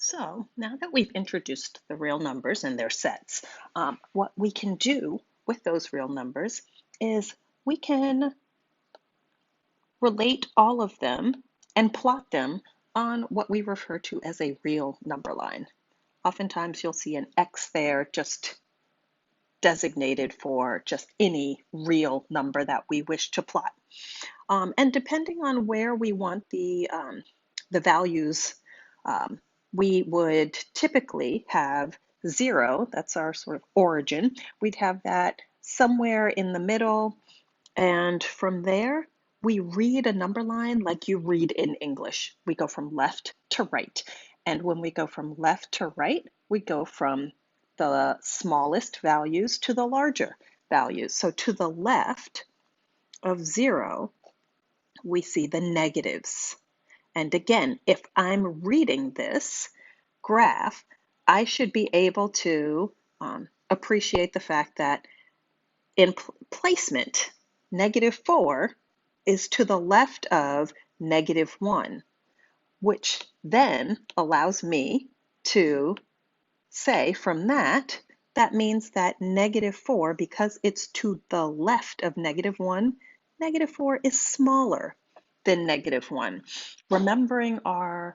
So now that we've introduced the real numbers and their sets, what we can do with those real numbers is we can relate all of them and plot them on what we refer to as a real number line. Oftentimes you'll see an X there just designated for just any real number that we wish to plot. And depending on where we want the values, we would typically have 0, that's our sort of origin. We'd have that somewhere in the middle, and from there, we read a number line like you read in English. We go from left to right. And when we go from left to right, we go from the smallest values to the larger values. So to the left of 0, we see the negatives. And again, if I'm reading this graph, I should be able to appreciate the fact that in placement, -4 is to the left of -1, which then allows me to say from that, that means that -4, because it's to the left of -1, -4 is smaller than -1. Remembering our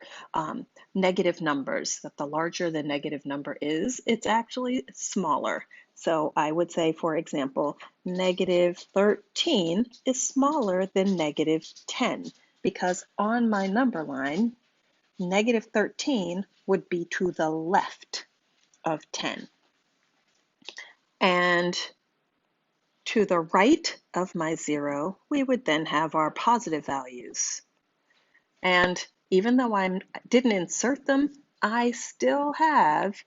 negative numbers, that the larger the negative number is, it's actually smaller. So I would say, for example, -13 is smaller than -10, because on my number line, -13 would be to the left of 10. And to the right of my 0, we would then have our positive values. And even though I didn't insert them, I still have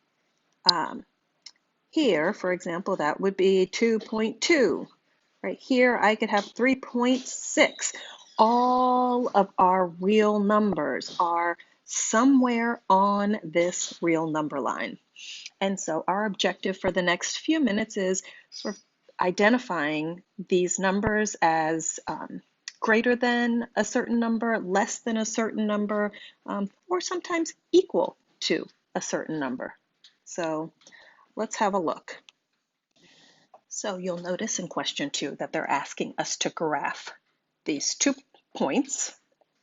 here, for example, that would be 2.2. Right here, I could have 3.6. All of our real numbers are somewhere on this real number line. And so our objective for the next few minutes is sort of identifying these numbers as greater than a certain number, less than a certain number, or sometimes equal to a certain number. So let's have a look. So you'll notice in question 2 that they're asking us to graph these 2 points,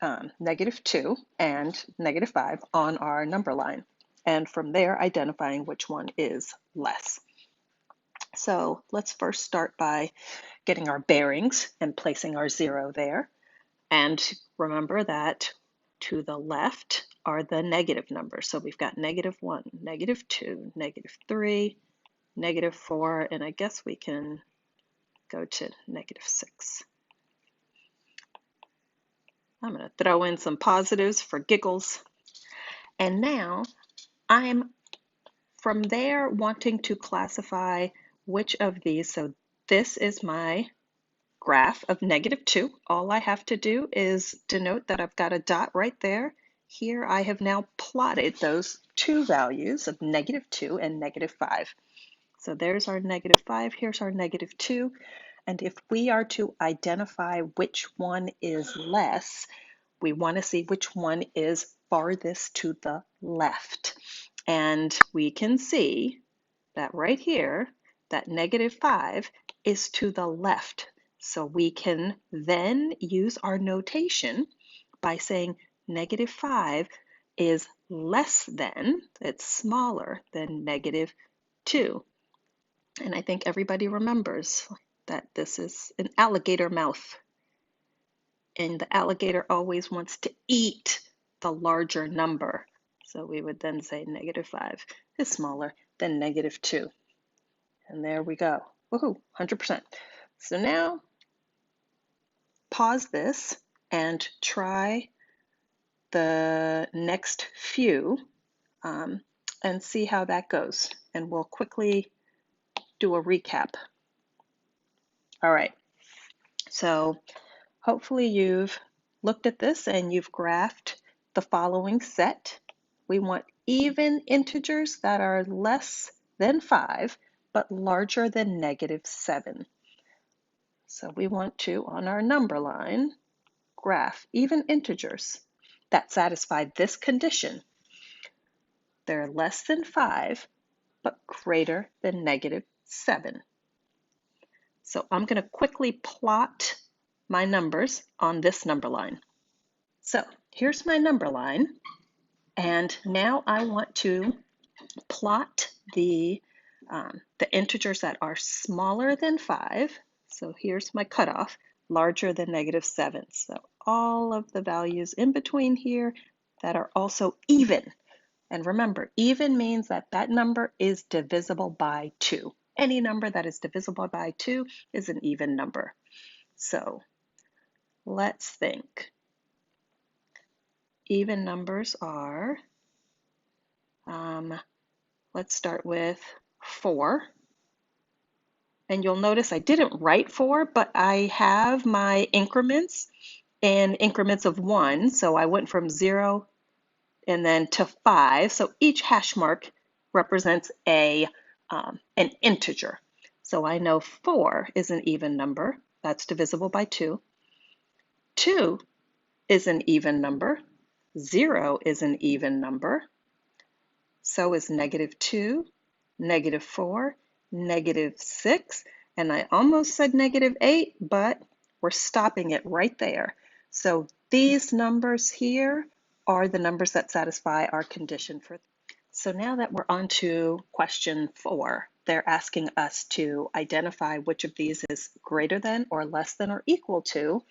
-2 and -5, on our number line, and from there identifying which one is less. So let's first start by getting our bearings and placing our 0 there. And remember that to the left are the negative numbers. So we've got -1, -2, -3, -4, and I guess we can go to -6. I'm going to throw in some positives for giggles. And now I'm from there wanting to classify which of these. So this is my graph of -2. All I have to do is denote that I've got a dot right there. Here I have now plotted those 2 values of -2 and -5. So there's our -5, here's our -2. And if we are to identify which one is less, we want to see which one is farthest to the left. And we can see that right here, that -5 is to the left. So we can then use our notation by saying -5 is less than, it's smaller than -2. And I think everybody remembers that this is an alligator mouth. And the alligator always wants to eat the larger number. So we would then say -5 is smaller than -2. And there we go. Woohoo, 100%. So now pause this and try the next few and see how that goes. And we'll quickly do a recap. All right. So hopefully you've looked at this and you've graphed the following set. We want even integers that are less than 5, but larger than -7. So we want to, on our number line, graph even integers that satisfy this condition. they're less than 5, but greater than -7. So I'm going to quickly plot my numbers on this number line. So here's my number line, and now I want to plot the integers that are smaller than 5. So here's my cutoff, larger than -7. So all of the values in between here that are also even. And remember, even means that that number is divisible by 2. Any number that is divisible by 2 is an even number. So let's think. Even numbers are, let's start with 4. And you'll notice I didn't write 4, but I have my increments in increments of 1. So I went from 0 and then to 5. So each hash mark represents an integer. So I know 4 is an even number. That's divisible by 2. 2 is an even number. 0 is an even number. So is -2, -4, -6, and I almost said -8, but we're stopping it right there. So these numbers here are the numbers that satisfy our condition for. So now that we're on to question 4, they're asking us to identify which of these is greater than or less than or equal to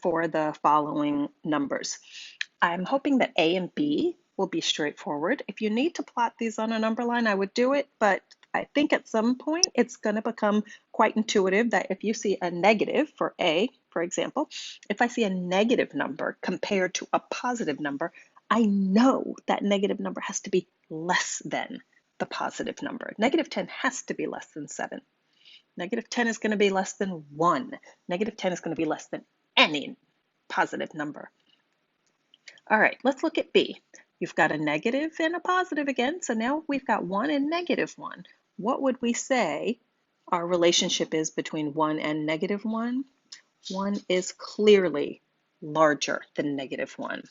for the following numbers. I'm hoping that A and B will be straightforward. If you need to plot these on a number line, I would do it, but I think at some point it's going to become quite intuitive that if you see a negative for A, for example, if I see a negative number compared to a positive number, I know that negative number has to be less than the positive number. -10 has to be less than 7. -10 is going to be less than 1. -10 is going to be less than any positive number. All right, let's look at B. You've got a negative and a positive again, so now we've got 1 and -1. What would we say our relationship is between 1 and -1? 1 is clearly larger than -1.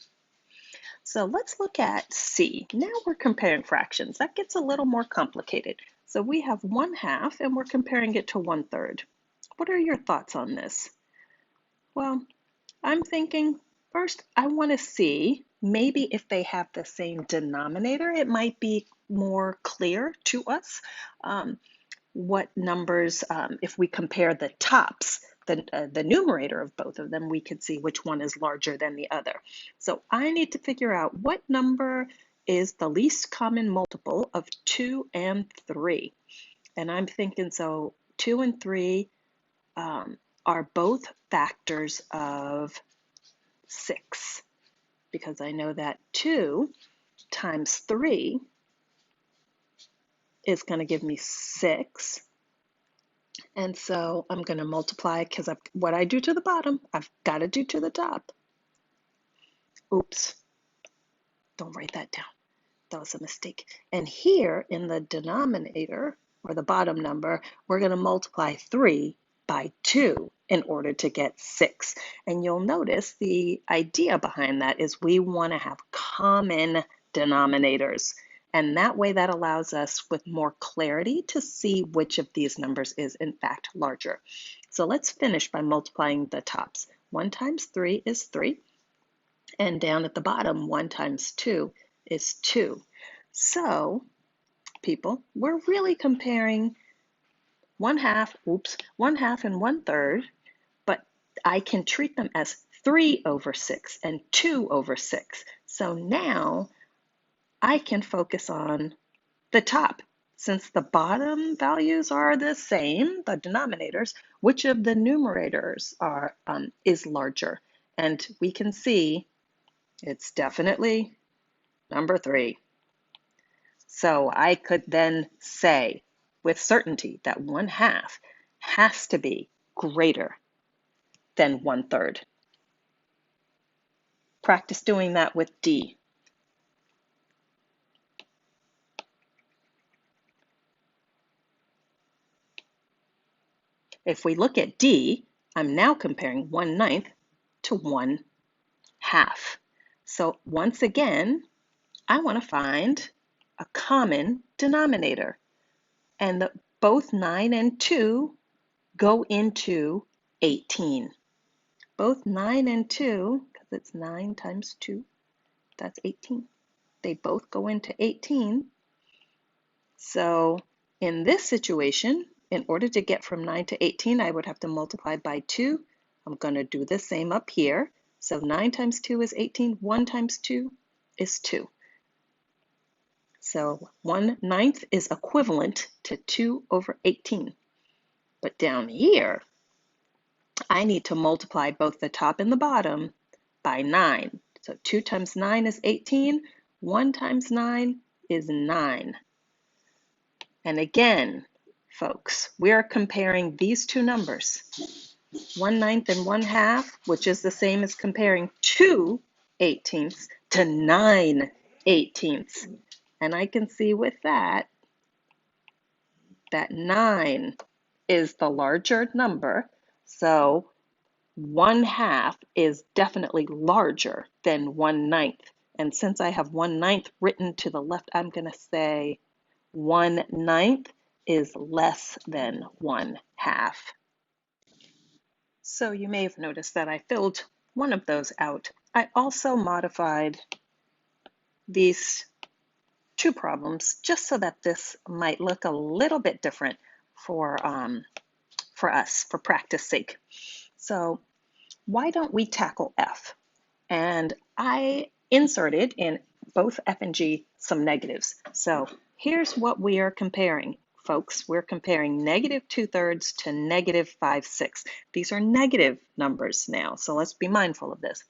So let's look at C. Now we're comparing fractions. That gets a little more complicated. So we have 1/2 and we're comparing it to 1/3. What are your thoughts on this? Well, I'm thinking first I want to see maybe if they have the same denominator, it might be more clear to us what numbers, if we compare the tops, the numerator of both of them, we could see which one is larger than the other. So I need to figure out what number is the least common multiple of 2 and 3. And I'm thinking, so 2 and 3 are both factors of 6, because I know that 2 times 3 is going to give me 6. And so I'm going to multiply, because what I do to the bottom, I've got to do to the top. Oops, don't write that down. That was a mistake. And here in the denominator, or the bottom number, we're going to multiply 3 by 2 in order to get 6. And you'll notice the idea behind that is we want to have common denominators. And that way that allows us with more clarity to see which of these numbers is in fact larger. So let's finish by multiplying the tops. 1 times 3 is 3. And down at the bottom, 1 times 2 is 2. So, people, we're really comparing 1/2 and 1/3, but I can treat them as 3/6 and 2/6. So now I can focus on the top. Since the bottom values are the same, the denominators, which of the numerators is larger? And we can see it's definitely number 3. So I could then say with certainty that 1/2 has to be greater than 1/3. Practice doing that with D. If we look at D, I'm now comparing 1/9 to 1/2. So once again, I want to find a common denominator. And both 9 and 2 go into 18. Both 9 and 2, because it's 9 times 2, that's 18. They both go into 18. So in this situation, in order to get from 9 to 18, I would have to multiply by 2. I'm going to do the same up here. So 9 times 2 is 18. 1 times 2 is 2. So 1/9 is equivalent to 2 over 18. But down here, I need to multiply both the top and the bottom by 9. So 2 times 9 is 18. 1 times 9 is 9. And again, folks, we're comparing these two numbers, 1/9 and 1/2, which is the same as comparing 2 18ths to 9 18ths. And I can see with that 9 is the larger number. So 1/2 is definitely larger than 1/9. And since I have 1/9 written to the left, I'm going to say 1/9 is less than 1/2. So you may have noticed that I filled one of those out. I also modified these two problems just so that this might look a little bit different for us, for practice sake. So why don't we tackle F? And I inserted in both F and G some negatives. So here's what we are comparing, folks. We're comparing -2/3 to -5/6. These are negative numbers now, so let's be mindful of this.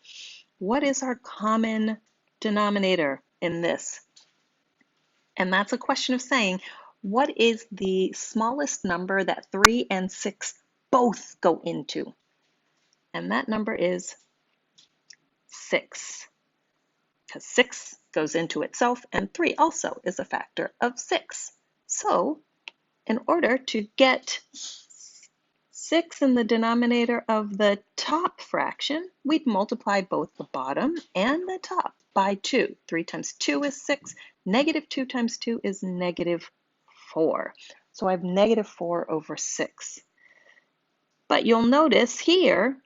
What is our common denominator in this? And that's a question of saying, what is the smallest number that 3 and 6 both go into? And that number is 6. Because 6 goes into itself, and 3 also is a factor of 6. So in order to get 6 in the denominator of the top fraction, we'd multiply both the bottom and the top by 2. 3 times 2 is 6. -2 times 2 is -4. So I have -4 over 6. But you'll notice here,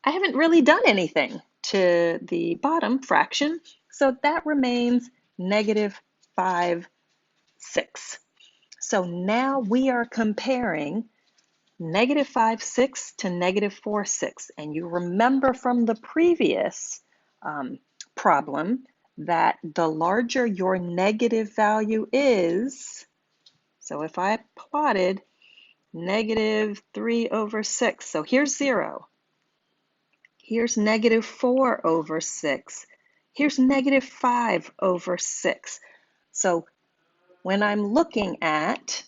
I haven't really done anything to the bottom fraction, so that remains -5/6. So now we are comparing -5/6 to -4/6. And you remember from the previous problem that the larger your negative value is, so if I plotted -3 over 6, so here's 0. Here's -4 over 6. Here's -5 over 6. So when I'm looking at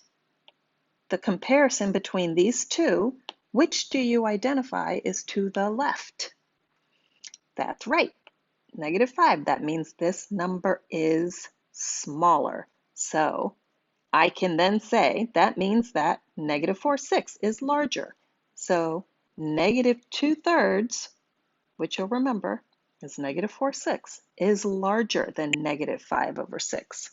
the comparison between these two, which do you identify is to the left? That's right, -5. That means this number is smaller. So I can then say that means that -4/6 is larger. So -2/3, which you'll remember is -4/6, is larger than -5 over 6.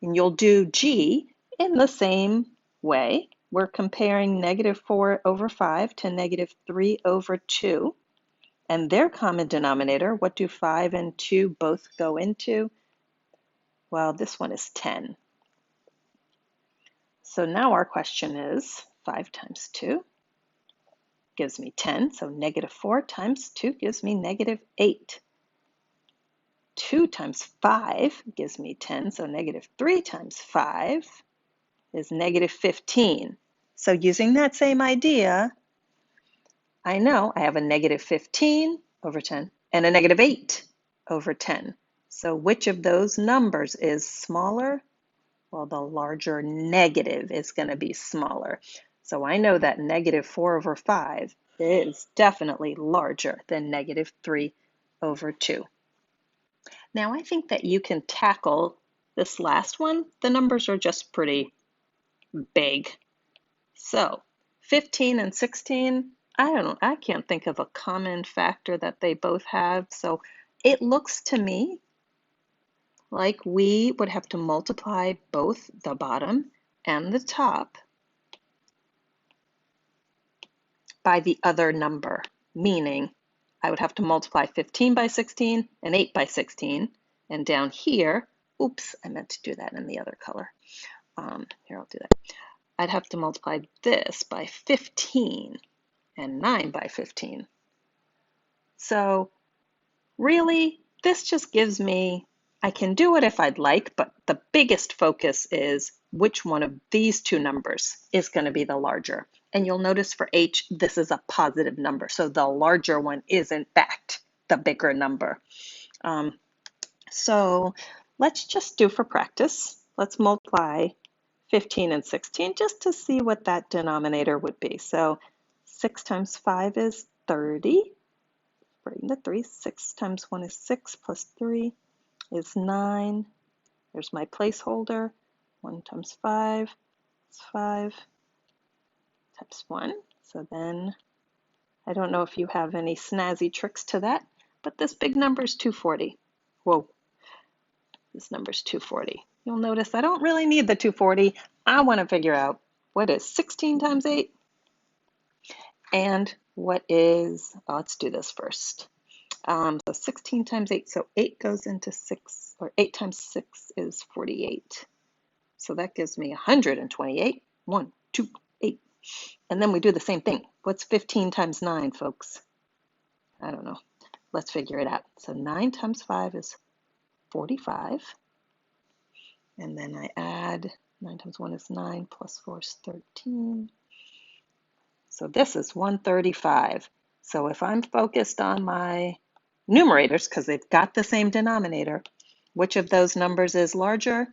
And you'll do G in the same way. We're comparing -4 over 5 to -3 over 2. And their common denominator, what do 5 and 2 both go into? Well, this one is 10. So now our question is 5 times 2 gives me 10. So -4 times 2 gives me -8. 2 times 5 gives me 10. So -3 times 5 is -15. So using that same idea, I know I have a -15 over 10 and a -8 over 10. So which of those numbers is smaller? Well, the larger negative is going to be smaller. So I know that -4 over 5 is definitely larger than -3 over 2. Now I think that you can tackle this last one. The numbers are just pretty big. So 15 and 16, I can't think of a common factor that they both have. So it looks to me like we would have to multiply both the bottom and the top by the other number, meaning I would have to multiply 15 by 16 and 8 by 16. And down here, oops, I meant to do that in the other color. Here, I'll do that. I'd have to multiply this by 15 and 9 by 15. So really, this just gives me, I can do it if I'd like, but the biggest focus is which one of these two numbers is going to be the larger. And you'll notice for H, this is a positive number. So the larger one is in fact the bigger number. So let's just do for practice. Let's multiply 15 and 16 just to see what that denominator would be. So 6 times 5 is 30. Bring the 3. 6 times 1 is 6 plus 3 is 9. There's my placeholder. 1 times 5 is 5 times 1. So then, I don't know if you have any snazzy tricks to that, but this big number is 240. Whoa, this number is 240. You'll notice I don't really need the 240. I want to figure out what is 16 times 8 and what is, let's do this first. So 16 times 8, so 8 goes into 6, or 8 times 6 is 48. So that gives me 128. 1, 2, 8. And then we do the same thing. What's 15 times 9, folks? I don't know. Let's figure it out. So 9 times 5 is 45. And then I add 9 times 1 is 9, plus 4 is 13. So this is 135. So if I'm focused on my numerators, because they've got the same denominator, which of those numbers is larger?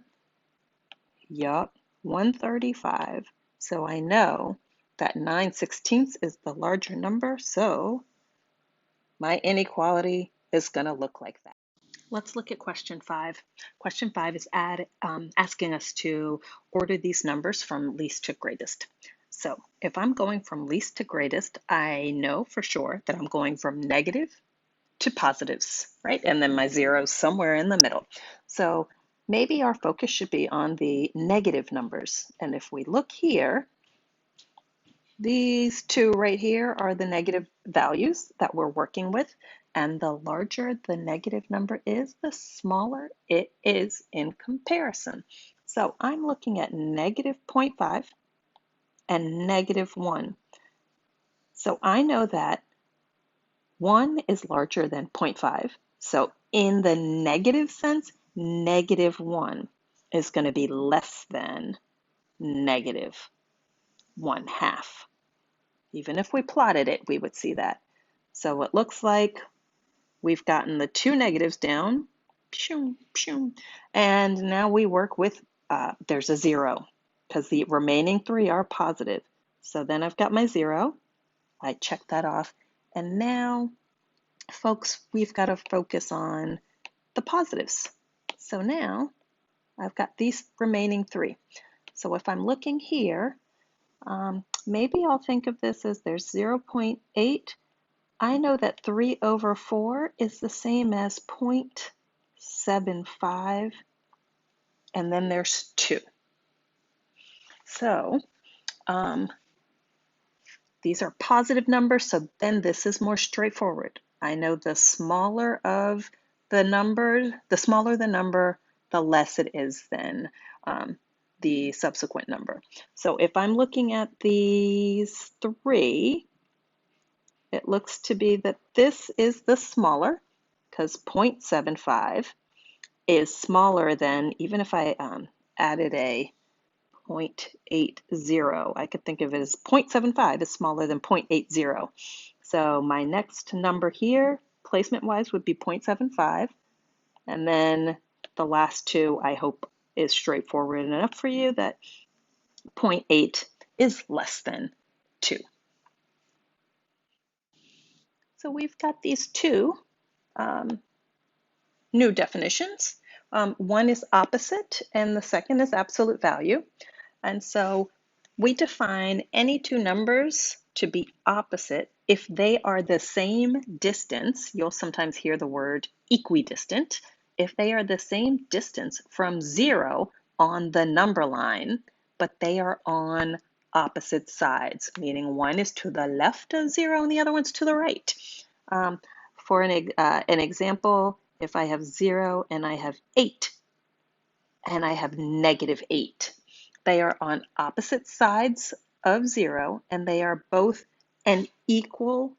Yup, 135. So I know that 9/16 is the larger number, so my inequality is going to look like that. Let's look at question 5. Question 5 is asking us to order these numbers from least to greatest. So if I'm going from least to greatest, I know for sure that I'm going from negative to positives, right? And then my zeros somewhere in the middle. So maybe our focus should be on the negative numbers. And if we look here, these two right here are the negative values that we're working with. And the larger the negative number is, the smaller it is in comparison. So I'm looking at negative 0.5 and negative 1. So I know that 1 is larger than 0.5. So in the negative sense, negative 1 is going to be less than negative 1/2. Even if we plotted it, we would see that. So it looks like we've gotten the two negatives down. And now we work with, there's a 0 because the remaining 3 are positive. So then I've got my 0. I check that off. And now, folks, we've got to focus on the positives. So now I've got these remaining 3. So if I'm looking here, maybe I'll think of this as there's 0.8. I know that 3 over 4 is the same as 0.75, and then there's 2. So these are positive numbers, so then this is more straightforward. I know the smaller of the number, the smaller the number, the less it is than the subsequent number. So if I'm looking at these 3, it looks to be that this is the smaller, because 0.75 is smaller than, even if I added a 0.80, I could think of it as 0.75 is smaller than 0.80. So my next number here, placement-wise, would be 0.75. And then the last two, I hope, is straightforward enough for you that 0.8 is less than 2. So we've got these two new definitions. One is opposite and the second is absolute value. And so we define any two numbers to be opposite if they are the same distance. You'll sometimes hear the word equidistant. if they are the same distance from 0 on the number line, but they are on opposite sides, meaning one is to the left of 0 and the other one's to the right. For an example, if I have 0 and I have 8 and I have -8, they are on opposite sides of 0 and they are both an equal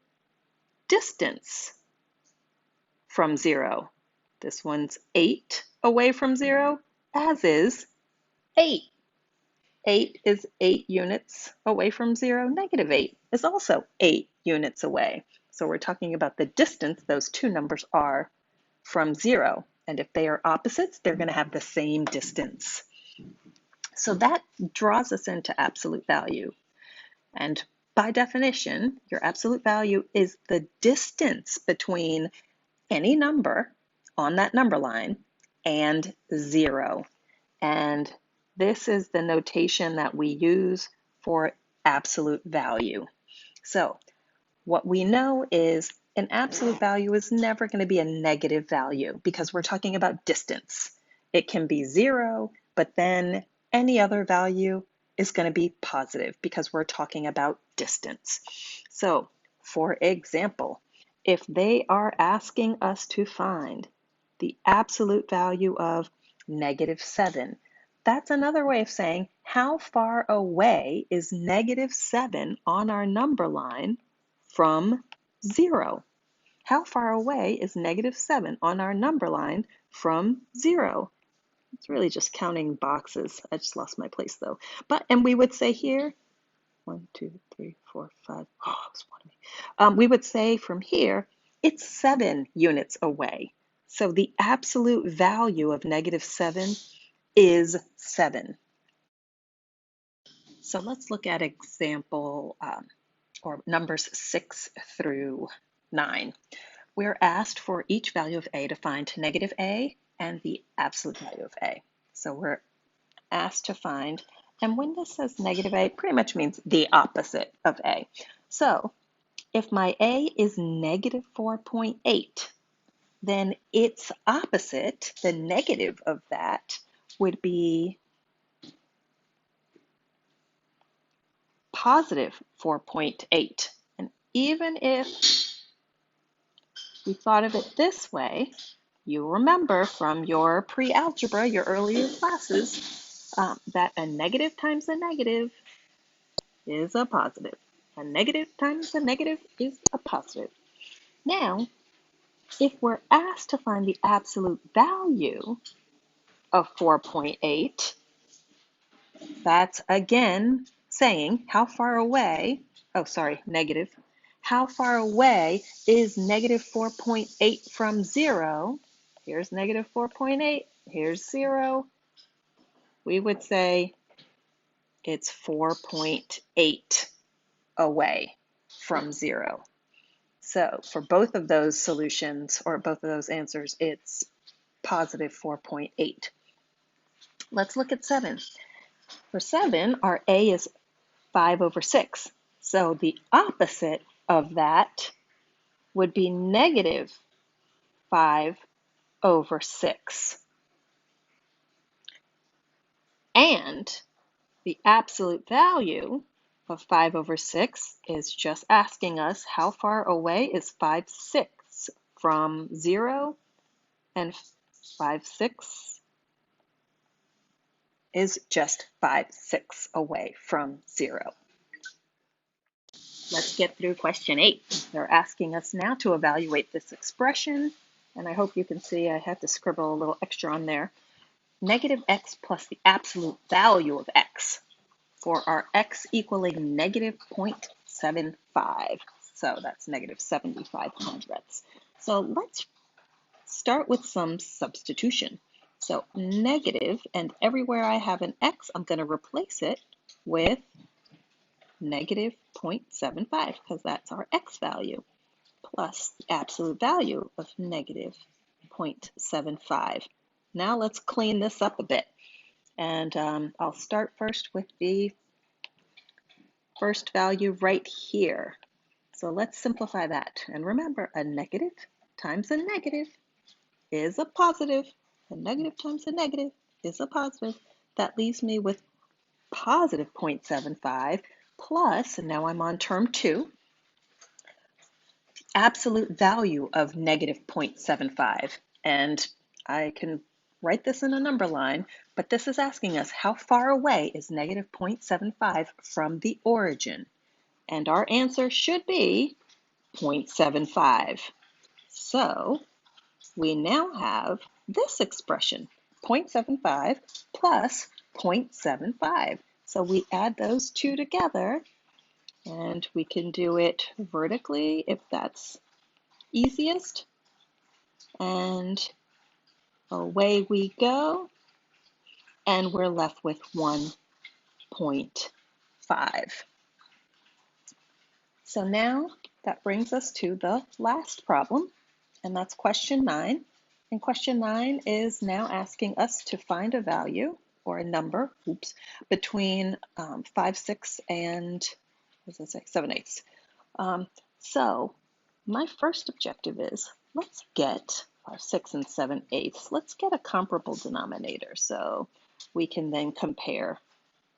distance from 0. This one's 8 away from 0, as is 8. 8 is 8 units away from 0. -8 is also 8 units away. So we're talking about the distance those two numbers are from 0. And if they are opposites, they're going to have the same distance. So that draws us into absolute value. And by definition, your absolute value is the distance between any number on that number line and 0. And this is the notation that we use for absolute value. So what we know is an absolute value is never going to be a negative value because we're talking about distance. It can be 0, but then any other value is going to be positive because we're talking about distance. So, for example, if they are asking us to find the absolute value of -7, that's another way of saying how far away is -7 on our number line from 0. How far away is -7 on our number line from 0? It's really just counting boxes. I just lost my place though. And we would say here, 1, 2, 3, 4, 5. Oh, it was one of me. We would say from here, it's 7 units away. So the absolute value of -7 is 7. So let's look at example or numbers 6 through 9. We're asked for each value of a to find -a and the absolute value of a. So we're asked to find, and when this says -a, pretty much means the opposite of a. So if my a is -4.8, then its opposite, the negative of that, would be +4.8. And even if we thought of it this way, you remember from your pre-algebra, your earlier classes, that a negative times a negative is a positive. A negative times a negative is a positive. Now, if we're asked to find the absolute value of 4.8, that's again saying how far away, negative. How far away is -4.8 from 0? Here's -4.8, here's 0. We would say it's 4.8 away from 0. So for both of those solutions, or both of those answers, it's +4.8. Let's look at 7. For 7, our a is 5/6. So the opposite of that would be -5/6. And the absolute value of 5/6 is just asking us how far away is 5/6 from 0, and 5/6 is just 5/6 away from 0. Let's get through question 8. They're asking us now to evaluate this expression, and I hope you can see I had to scribble a little extra on there. -x plus the absolute value of x for our x equaling -0.75. So that's -75 So let's start with some substitution. So negative, and everywhere I have an x, I'm going to replace it with -0.75 because that's our x value, plus the absolute value of -0.75. Now let's clean this up a bit. And I'll start first with the first value right here. So let's simplify that. And remember, a negative times a negative is a positive. A negative times a negative is a positive. That leaves me with positive 0.75 plus, and now I'm on term 2, absolute value of negative 0.75. And I can write this in a number line, but this is asking us how far away is negative 0.75 from the origin. And our answer should be 0.75. So we now have this expression, 0.75 plus 0.75. So we add those two together, and we can do it vertically if that's easiest. And away we go, and we're left with 1.5. So now that brings us to the last problem, and that's question 9. And question 9 is now asking us to find a value or a number, between 5, 6, and, what does it say, 7/8. So my first objective is, let's get 5, 6, and 7/8. Let's get a comparable denominator so we can then compare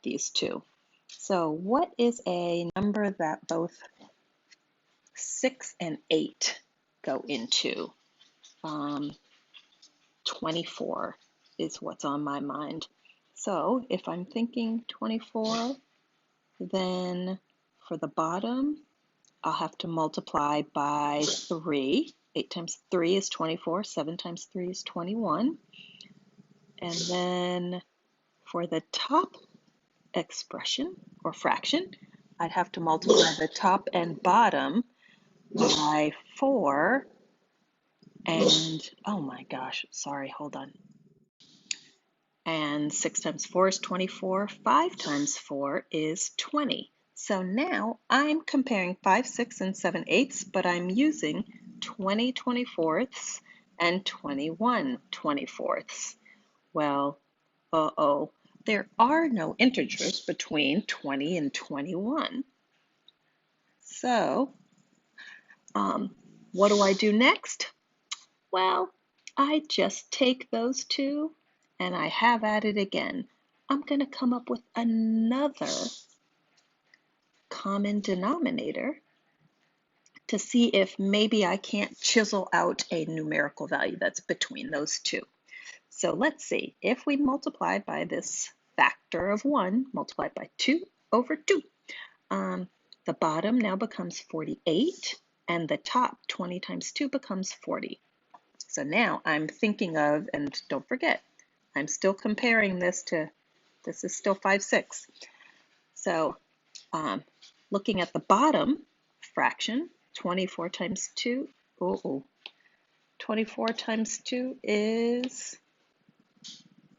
these two. So what is a number that both 6 and 8 go into? 24 is what's on my mind. So if I'm thinking 24, then for the bottom, I'll have to multiply by 3. 8 times 3 is 24. 7 times 3 is 21. And then for the top expression or fraction, I'd have to multiply the top and bottom by 4. And, oh my gosh, sorry, hold on. And 6 times 4 is 24. 5 times 4 is 20. So now I'm comparing 5, 6, and 7/8, but I'm using 20 24ths and 21 24ths. Well, there are no integers between 20 and 21. So, what do I do next? Well, I just take those two and I have at it again. I'm going to come up with another common denominator to see if maybe I can't chisel out a numerical value that's between those two. So let's see, if we multiply by this factor of 1, multiplied by 2 over 2, the bottom now becomes 48, and the top, 20 times 2, becomes 40. So now I'm thinking of, and don't forget, I'm still comparing this to, this is still 5, 6. So looking at the bottom fraction, 24 times 2, 24 times 2 is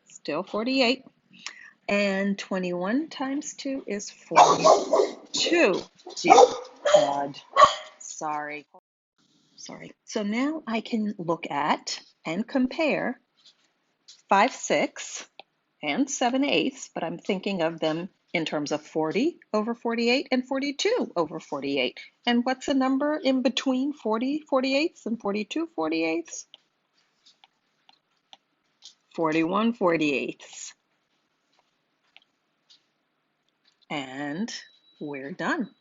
still 48. And 21 times 2 is 42. Dear God, sorry. So now I can look at and compare 5, 6 and 7/8, but I'm thinking of them in terms of 40 over 48 and 42 over 48. And what's a number in between 40 48ths and 42 48ths? 41 48ths. And we're done.